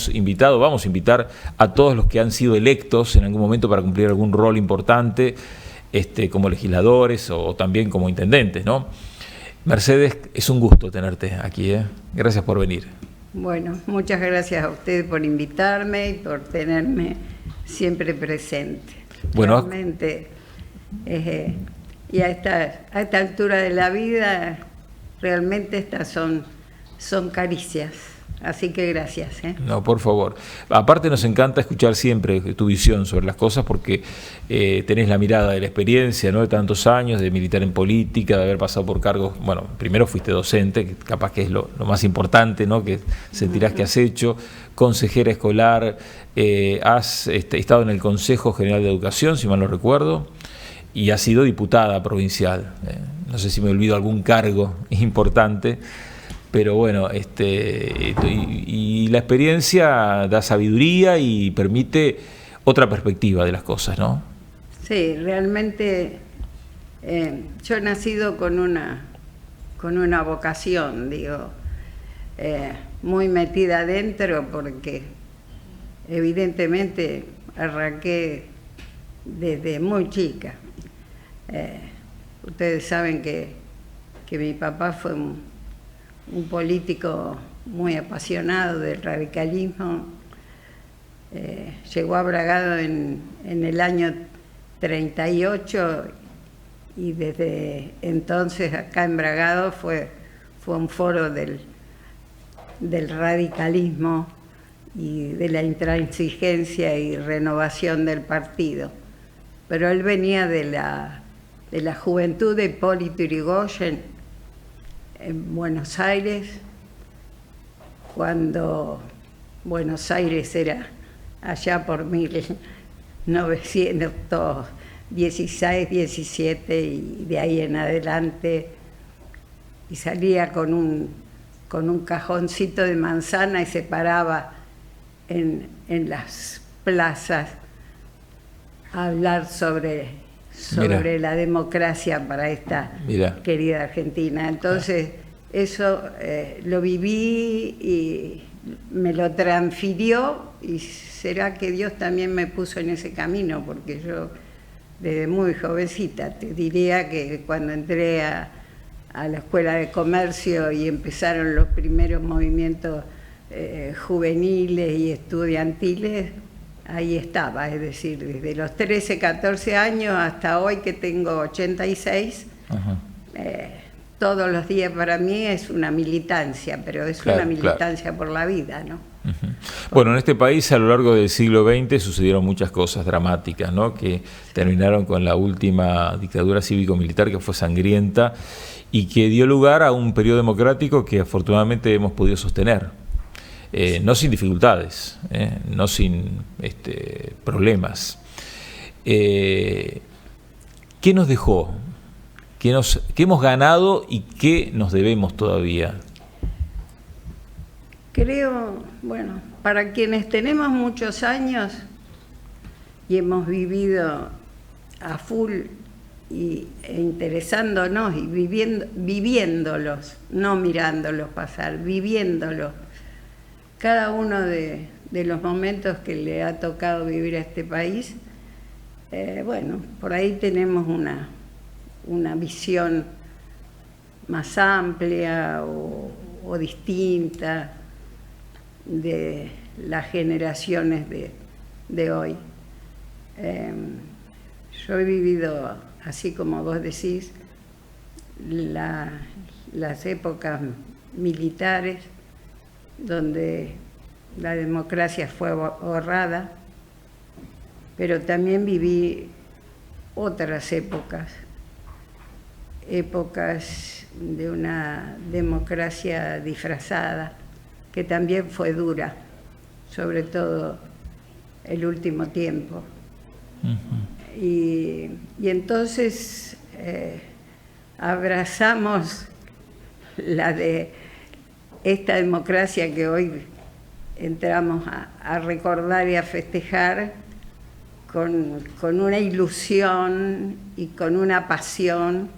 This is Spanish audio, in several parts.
hemos invitado, vamos a invitar a todos los que han sido electos en algún momento para cumplir algún rol importante, como legisladores o también como intendentes, ¿no? Mercedes, es un gusto tenerte aquí, ¿eh? Gracias por venir. Bueno, muchas gracias a ustedes por invitarme y por tenerme siempre presente. Bueno, realmente, y a esta altura de la vida, realmente estas son caricias. Así que gracias. No, por favor. Aparte nos encanta escuchar siempre tu visión sobre las cosas porque tenés la mirada de la experiencia, ¿no? De tantos años, de militar en política, de haber pasado por cargos. Bueno, primero fuiste docente, que capaz que es lo más importante, ¿no? Que sentirás que has hecho, consejera escolar, has estado en el Consejo General de Educación, si mal no recuerdo, y has sido diputada provincial. No sé si me olvido algún cargo importante. Pero bueno, y la experiencia da sabiduría y permite otra perspectiva de las cosas, ¿no? Sí, realmente yo he nacido con una vocación, digo, muy metida adentro porque evidentemente arranqué desde muy chica. Ustedes saben que mi papá fue un político muy apasionado del radicalismo. Llegó a Bragado en el año 38 y desde entonces acá en Bragado fue un foro del radicalismo y de la intransigencia y renovación del partido. Pero él venía de la juventud de Hipólito Yrigoyen en Buenos Aires, cuando Buenos Aires era allá por 1916, 17 y de ahí en adelante, y salía con un cajoncito de manzana y se paraba en las plazas a hablar sobre la democracia para esta querida Argentina. Entonces, eso lo viví y me lo transfirió, y será que Dios también me puso en ese camino, porque yo desde muy jovencita, te diría que cuando entré a la Escuela de Comercio y empezaron los primeros movimientos juveniles y estudiantiles, ahí estaba, es decir, desde los 13, 14 años hasta hoy que tengo 86, todos los días para mí es una militancia, pero es una militancia por la vida, ¿no? Bueno, en este país a lo largo del siglo XX sucedieron muchas cosas dramáticas, ¿no? Que terminaron con la última dictadura cívico-militar, que fue sangrienta y que dio lugar a un periodo democrático que afortunadamente hemos podido sostener. No sin dificultades, no sin problemas. ¿Qué nos dejó? ¿Qué hemos ganado y qué nos debemos todavía? Creo, bueno, para quienes tenemos muchos años y hemos vivido a full e interesándonos y viviéndolos, no mirándolos pasar, viviéndolos, cada uno de los momentos que le ha tocado vivir a este país, bueno, por ahí tenemos una visión más amplia o distinta de las generaciones de hoy. Yo he vivido, así como vos decís, las épocas militares, donde la democracia fue borrada, pero también viví otras épocas de una democracia disfrazada, que también fue dura, sobre todo el último tiempo. Y entonces abrazamos la de esta democracia que hoy entramos a recordar y a festejar con una ilusión y con una pasión,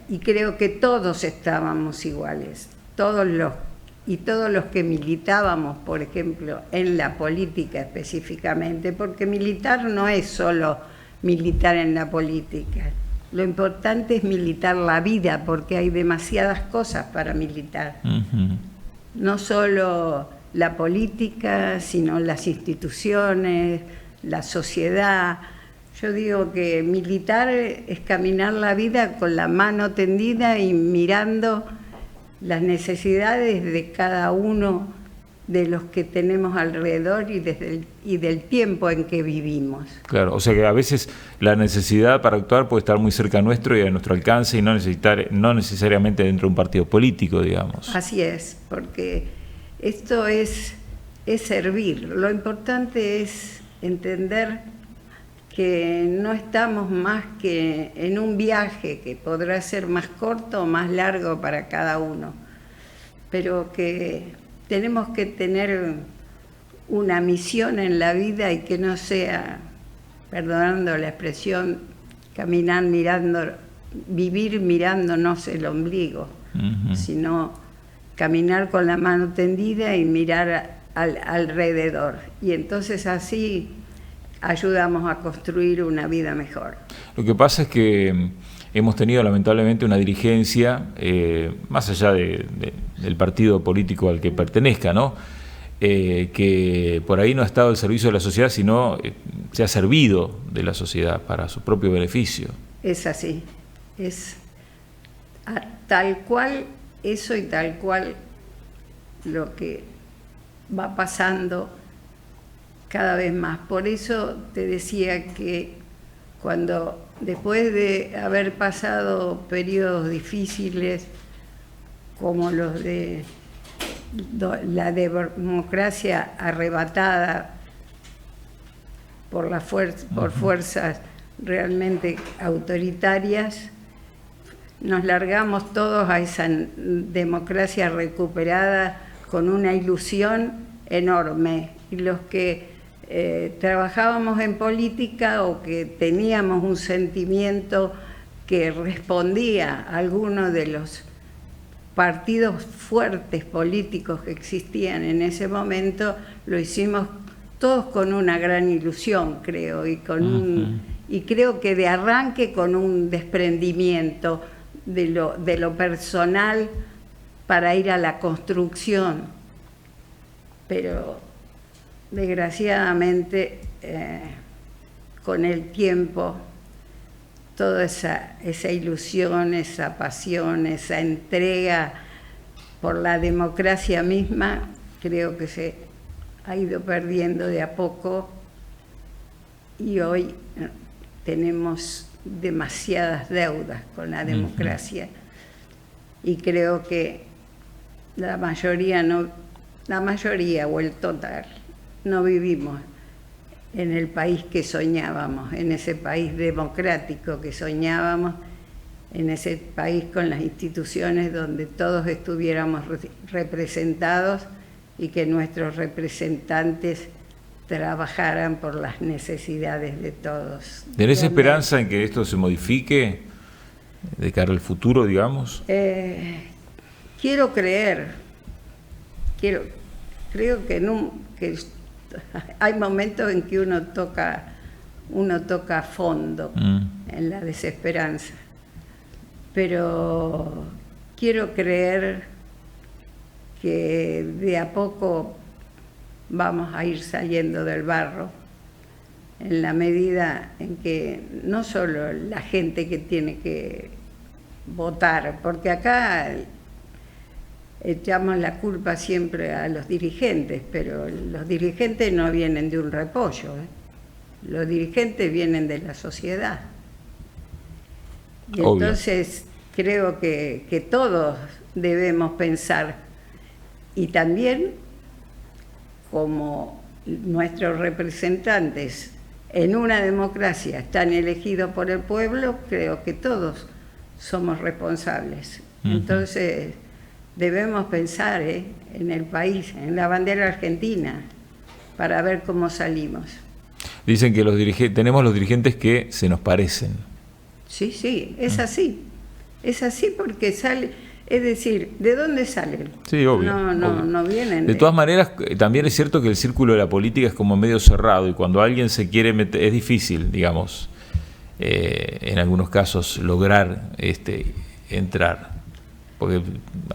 y creo que todos estábamos iguales, todos los y todos los que militábamos, por ejemplo, en la política específicamente, porque militar no es solo militar en la política. Lo importante es militar la vida, porque hay demasiadas cosas para militar. No solo la política, sino las instituciones, la sociedad. Yo digo que militar es caminar la vida con la mano tendida y mirando las necesidades de cada uno de los que tenemos alrededor y del tiempo en que vivimos. Claro, o sea que a veces la necesidad para actuar puede estar muy cerca nuestro y a nuestro alcance y no necesariamente dentro de un partido político, digamos. Así es, porque esto es servir. Lo importante es entender que no estamos más que en un viaje que podrá ser más corto o más largo para cada uno, pero que tenemos que tener una misión en la vida y que no sea, perdonando la expresión, vivir mirándonos el ombligo, sino caminar con la mano tendida y mirar alrededor. Y entonces así ayudamos a construir una vida mejor. Lo que pasa es que hemos tenido lamentablemente una dirigencia, más allá del partido político al que pertenezca, ¿no? Que por ahí no ha estado al servicio de la sociedad, sino se ha servido de la sociedad para su propio beneficio. Es así, es tal cual eso y tal cual lo que va pasando cada vez más. Por eso te decía que después de haber pasado periodos difíciles como los de la democracia arrebatada por fuerzas realmente autoritarias, nos largamos todos a esa democracia recuperada con una ilusión enorme. Y los que trabajábamos en política o que teníamos un sentimiento que respondía a alguno de los partidos fuertes políticos que existían en ese momento, lo hicimos todos con una gran ilusión, creo, y creo que de arranque con un desprendimiento de lo personal para ir a la construcción. Pero desgraciadamente con el tiempo toda esa ilusión, esa pasión, esa entrega por la democracia misma, creo que se ha ido perdiendo de a poco y hoy tenemos demasiadas deudas con la democracia y creo que la mayoría o el total no vivimos en el país que soñábamos, en ese país democrático que soñábamos, en ese país con las instituciones donde todos estuviéramos representados y que nuestros representantes trabajaran por las necesidades de todos. ¿Tenés esperanza en que esto se modifique de cara al futuro, digamos? Quiero creer, creo que hay momentos en que uno toca fondo en la desesperanza, pero quiero creer que de a poco vamos a ir saliendo del barro en la medida en que no solo la gente que tiene que votar, porque acá echamos la culpa siempre a los dirigentes, pero los dirigentes no vienen de un repollo, los dirigentes vienen de la sociedad. Y obvio. Entonces creo que todos debemos pensar, y también como nuestros representantes en una democracia están elegidos por el pueblo, creo que todos somos responsables. Entonces debemos pensar en el país, en la bandera argentina, para ver cómo salimos. Dicen que tenemos los dirigentes que se nos parecen. Sí, es así. Es así porque Es decir, ¿de dónde salen? Sí, obvio. No vienen. De todas maneras, también es cierto que el círculo de la política es como medio cerrado y cuando alguien se quiere meter, es difícil, digamos, en algunos casos lograr entrar. Porque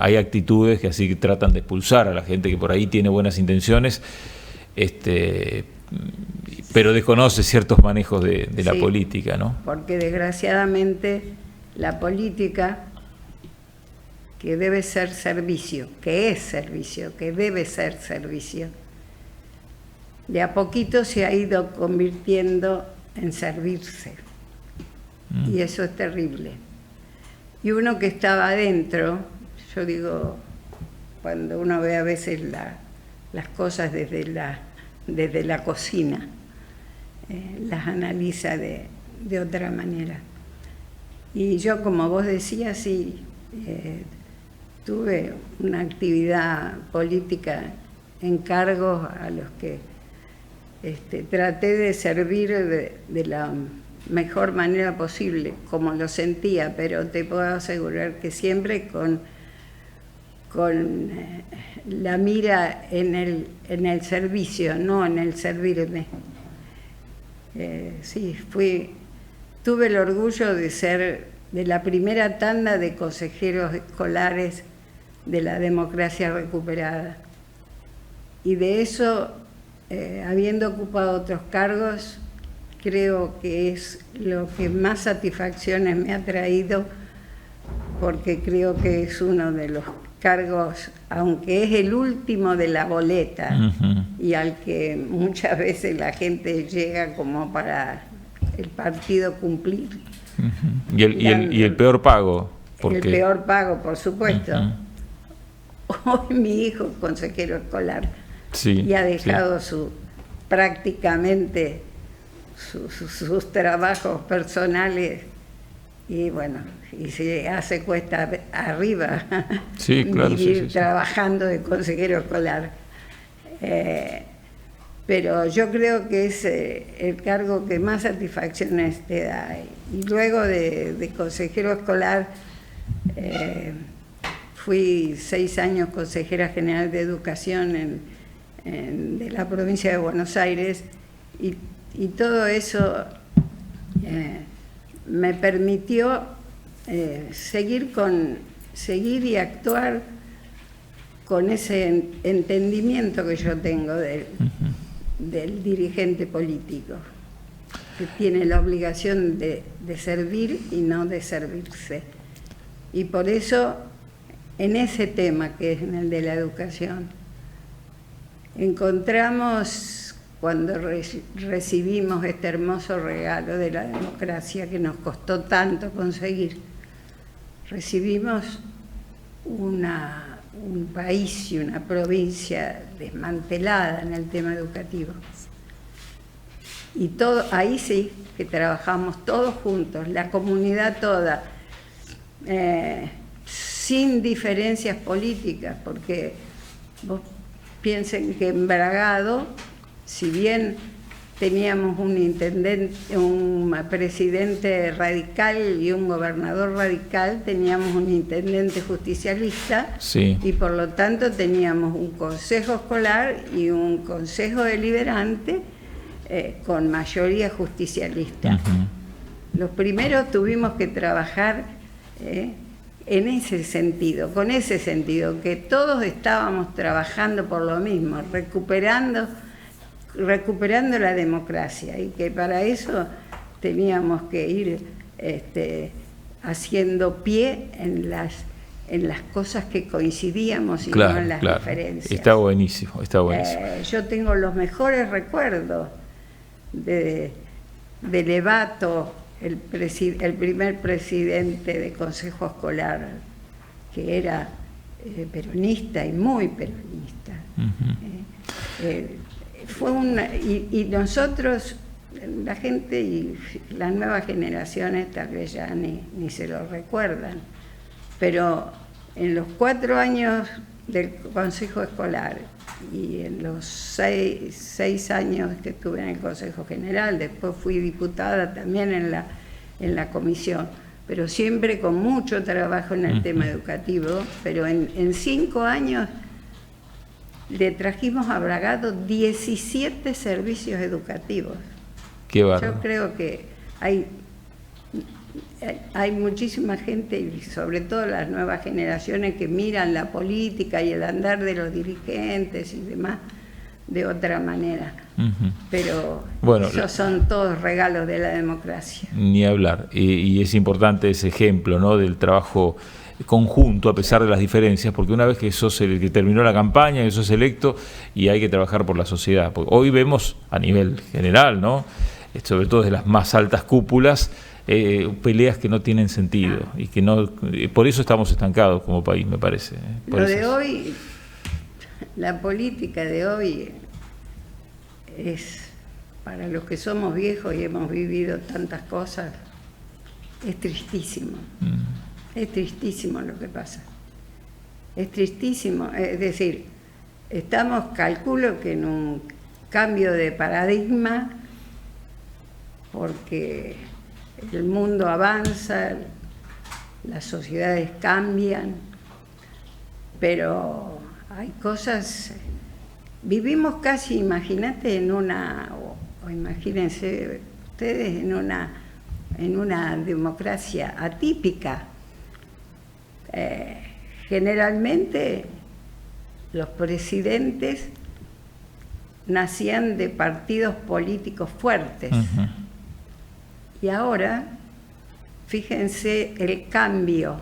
hay actitudes que así tratan de expulsar a la gente que por ahí tiene buenas intenciones, pero desconoce ciertos manejos de la política, ¿no? Porque desgraciadamente la política, que debe ser servicio, que es servicio, que debe ser servicio, de a poquito se ha ido convirtiendo en servirse. Y eso es terrible. Y uno que estaba adentro, yo digo, cuando uno ve a veces las cosas desde la cocina, las analiza de otra manera. Y yo, como vos decías, sí, tuve una actividad política en cargos a los que traté de servir de la mejor manera posible, como lo sentía, pero te puedo asegurar que siempre con la mira en el servicio, no en el servirme. Sí, tuve el orgullo de ser de la primera tanda de consejeros escolares de la democracia recuperada. Y de eso, habiendo ocupado otros cargos, creo que es lo que más satisfacciones me ha traído, porque creo que es uno de los cargos, aunque es el último de la boleta, y al que muchas veces la gente llega como para el partido cumplir. Y el peor pago. El peor pago, por supuesto. Hoy mi hijo es consejero escolar y ha dejado prácticamente sus trabajos personales y bueno, y se hace cuesta arriba vivir trabajando de consejero escolar. Pero yo creo que es el cargo que más satisfacciones te da. Y luego de consejero escolar, fui 6 años consejera general de educación de la provincia de Buenos Aires, y todo eso me permitió seguir y actuar con ese entendimiento que yo tengo del dirigente político, que tiene la obligación de servir y no de servirse. Y por eso, en ese tema que es en el de la educación, encontramos, cuando recibimos este hermoso regalo de la democracia que nos costó tanto conseguir, recibimos un país y una provincia desmantelada en el tema educativo. Y ahí sí que trabajamos todos juntos, la comunidad toda, sin diferencias políticas, porque vos piensen que en Bragado, si bien teníamos un intendente, un presidente radical y un gobernador radical, teníamos un intendente justicialista, y por lo tanto teníamos un consejo escolar y un consejo deliberante con mayoría justicialista. Los primeros tuvimos que trabajar en ese sentido, con ese sentido, que todos estábamos trabajando por lo mismo, recuperando la democracia, y que para eso teníamos que ir haciendo pie en las cosas que coincidíamos y no en las diferencias. Está buenísimo. Yo tengo los mejores recuerdos de Levato, el primer presidente de Consejo Escolar, que era peronista y muy peronista. Y nosotros, la gente y las nuevas generaciones tal vez ya ni se lo recuerdan, pero en los 4 años del Consejo Escolar y en los 6 años que estuve en el Consejo General, después fui diputada también en la comisión, pero siempre con mucho trabajo en el tema educativo, pero en 5 años le trajimos a Bragado 17 servicios educativos. Qué bárbaro. Yo creo que hay muchísima gente, y sobre todo las nuevas generaciones, que miran la política y el andar de los dirigentes y demás de otra manera. Pero bueno, esos son todos regalos de la democracia. Ni hablar. Y es importante ese ejemplo, ¿no?, del trabajo conjunto a pesar de las diferencias, porque una vez que sos el que terminó la campaña, que sos electo, y hay que trabajar por la sociedad. Porque hoy vemos a nivel general, ¿no?, sobre todo de las más altas cúpulas, peleas que no tienen sentido y que no, por eso estamos estancados como país, me parece. Lo de hoy, la política de hoy es, para los que somos viejos y hemos vivido tantas cosas, es tristísimo. Es tristísimo lo que pasa. Es tristísimo. Es decir, calculo que en un cambio de paradigma, porque el mundo avanza, las sociedades cambian, pero hay cosas. Vivimos casi, imagínate, o imagínense ustedes, en una democracia atípica. Generalmente los presidentes nacían de partidos políticos fuertes. Y ahora, fíjense el cambio.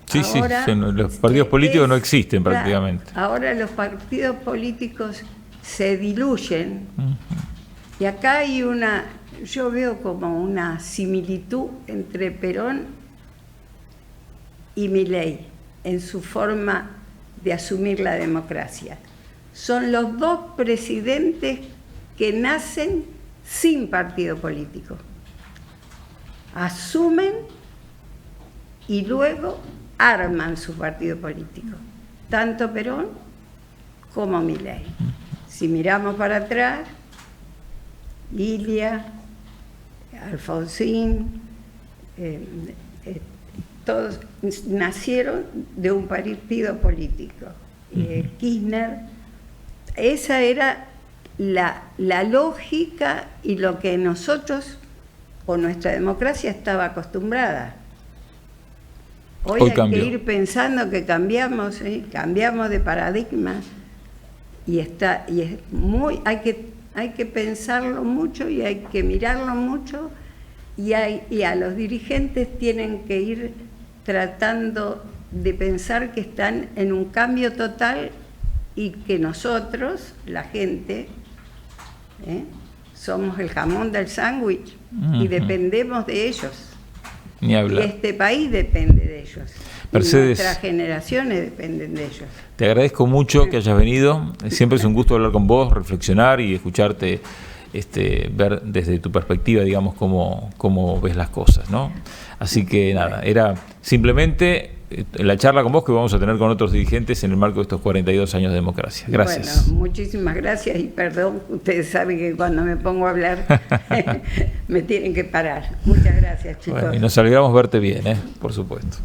Sí, ahora, los partidos políticos no existen prácticamente. Ahora los partidos políticos se diluyen. Y acá hay yo veo como una similitud entre Perón y Milei en su forma de asumir la democracia. Son los dos presidentes que nacen sin partido político. Asumen y luego arman su partido político, tanto Perón como Milei. Si miramos para atrás, Ilia, Alfonsín, todos nacieron de un partido político. Kirchner, esa era la lógica y lo que nosotros, o nuestra democracia, estaba acostumbrada. Hoy hay cambió. que ir pensando que cambiamos de paradigma y hay que pensarlo mucho y hay que mirarlo mucho y a los dirigentes tienen que ir tratando de pensar que están en un cambio total y que nosotros, la gente, somos el jamón del sándwich y dependemos de ellos. Ni hablar. Y este país depende de ellos. Mercedes, y nuestras generaciones dependen de ellos. Te agradezco mucho que hayas venido. Siempre es un gusto hablar con vos, reflexionar y escucharte, ver desde tu perspectiva, digamos, cómo ves las cosas, ¿no? Así que nada, era simplemente la charla con vos que vamos a tener con otros dirigentes en el marco de estos 42 años de democracia. Gracias. Bueno, muchísimas gracias y perdón, ustedes saben que cuando me pongo a hablar me tienen que parar. Muchas gracias, chicos. Bueno, y nos alegramos verte bien, por supuesto.